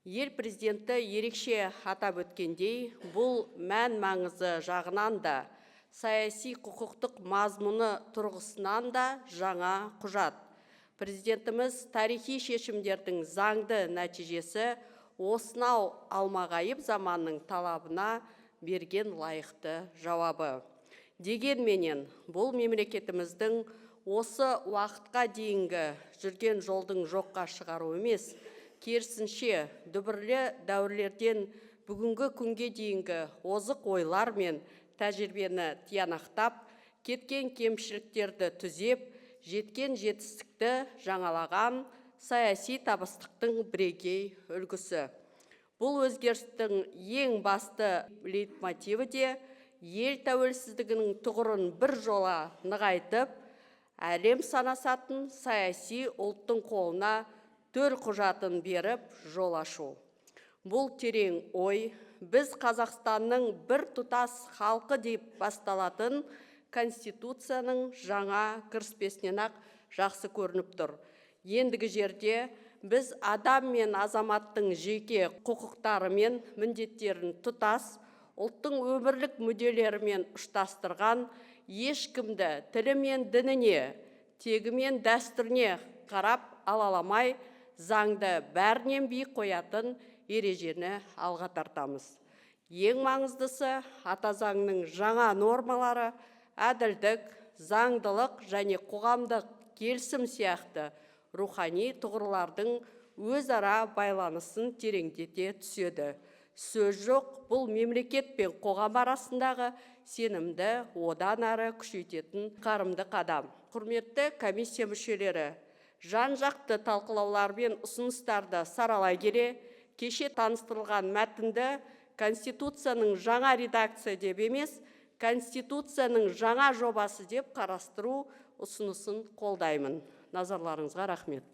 Ел президенті ерекше атап өткендей, бұл мән маңызы жағынан да, саяси құқықтық мазмұны тұрғысынан да жаңа құжат. Президентіміз тарихи шешімдердің заңды нәтижесі осынау алмағайып заманның талабына берген лайықты жауабы. Дегенменен, бұл мемлекетіміздің осы уақытқа дейінгі жүрген жолдың жоққа шығару емес, керісінше дүбірлі дәуірлерден бүгінгі күнге дейінгі озық ойлар мен тәжірибені тиянақтап, кеткен кемшіліктерді түзеп, жеткен жетістікті жаңалаған саяси табыстықтың бірегей үлгісі. Бұл өзгерістің ең басты лейтмотиві де ел тәуелсіздігінің тұғырын бір жола нығайтып, әлем санасатын саяси ұлттың қолына төл құжатын беріп жол ашу. Бұл терең ой, біз Қазақстанның бір тұтас халқы деп басталатын Конституцияның жаңа кіріспесінен-ақ жақсы көрініп тұр. Ендігі жерде біз адам мен азаматтың жеке құқықтары мен міндеттерін тұтас, ұлттың өмірлік мүдделерімен ұштастырған, ешкімді тілі мен дініне, тегі мен дәстүріне қарап алаламай, заңды бәрінен биік қоятын ережені алға тартамыз. Ең маңыздысы, ата заңның жаңа нормалары әділдік, заңдылық және қоғамдық келісім сияқты рухани тұғырлардың өзара байланысын тереңдете түседі. Сөз жоқ, бұл мемлекет пен қоғам арасындағы сенімді одан ары күшейтетін қарымды қадам. Құрметті комиссия мүшелері, жан-жақты талқылаулар мен ұсыныстарды саралай келе, кеше таныстырылған мәтінді Конституцияның жаңа редакция деп емес, Конституцияның жаңа жобасы деп қарастыру ұсынысын қолдаймын. Назарларыңызға рахмет.